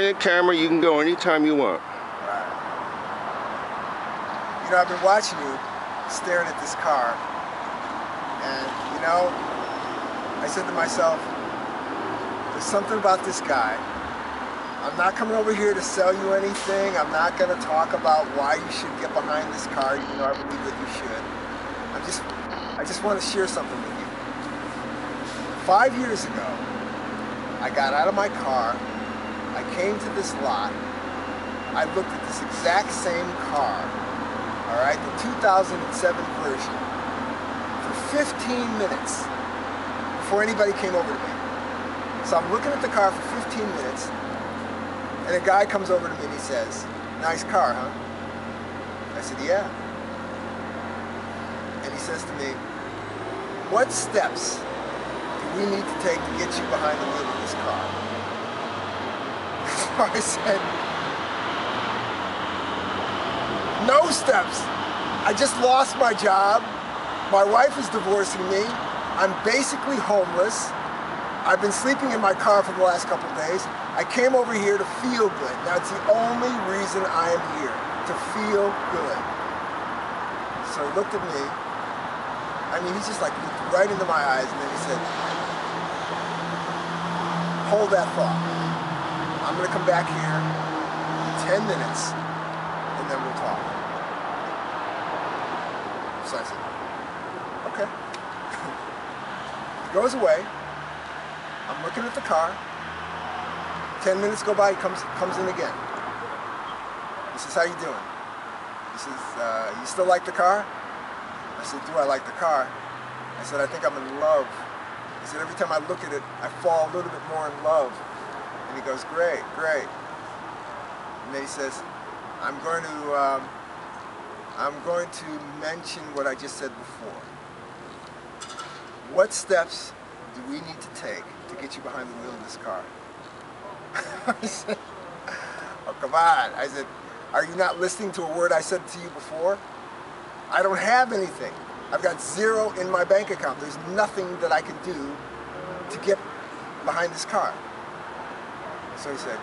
the camera, you can go anytime you want. Right. You know, I've been watching you staring at this car, and you know, I said to myself, there's something about this guy. I'm not coming over here to sell you anything. I'm not going to talk about why you should get behind this car, even though I believe that you should. I just want to share something with you. 5 years ago, I got out of my car, I came to this lot, I looked at this exact same car, all right, the 2007 version, for 15 minutes before anybody came over to me. So I'm looking at the car for 15 minutes, and a guy comes over to me and he says, "Nice car, huh?" I said, "Yeah." And he says to me, "What steps do we need to take to get you behind the wheel of this car?" So I said, "No steps. I just lost my job. My wife is divorcing me. I'm basically homeless. I've been sleeping in my car for the last couple of days. I came over here to feel good. That's the only reason I am here, to feel good." So he looked at me. I mean, he just like looked right into my eyes, and then he said, "Hold that thought. I'm going to come back here in 10 minutes, and then we'll talk." So I said, "Okay." He goes away. I'm looking at the car. 10 minutes go by, he comes in again. He says, "How you doing?" He says, "You still like the car?" I said, "Do I like the car?" I said, "I think I'm in love." He said, "Every time I look at it, I fall a little bit more in love." And he goes, "Great, great." And then he says, I'm going to mention what I just said before. What steps do we need to take to get you behind the wheel of this car?" I said, "Oh, come on." I said, "Are you not listening to a word I said to you before? I don't have anything. I've got zero in my bank account. There's nothing that I can do to get behind this car." So he said,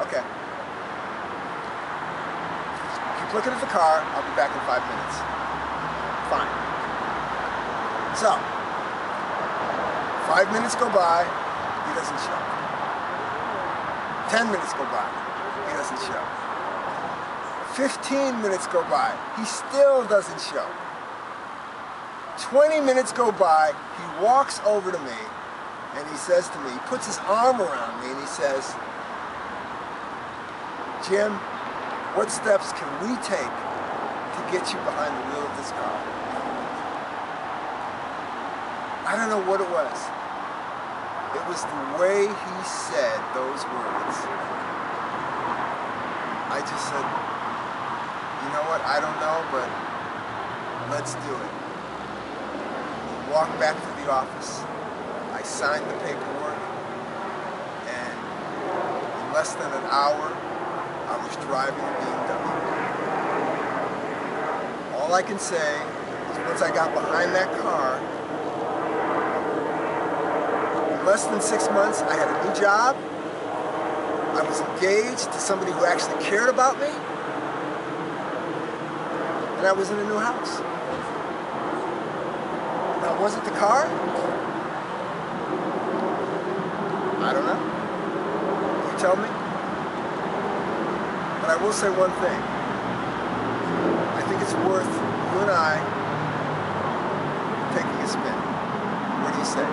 "Okay. Keep looking at the car. I'll be back in 5 minutes." Fine. So, 5 minutes go by, he doesn't show. 10 minutes go by, he doesn't show. 15 minutes go by, he still doesn't show. 20 minutes go by, he walks over to me, and he says to me, he puts his arm around me, and he says, "Jim, what steps can we take to get you behind the wheel of this car?" I don't know what it was. It was the way he said those words. I just said, "You know what, I don't know, but let's do it." We walked back to the office. I signed the paperwork, and in less than an hour, I was driving a BMW. All I can say is once I got behind that car, less than 6 months, I had a new job. I was engaged to somebody who actually cared about me. And I was in a new house. Now, was it the car? I don't know. You tell me. But I will say one thing. I think it's worth you and I taking a spin. What do you say?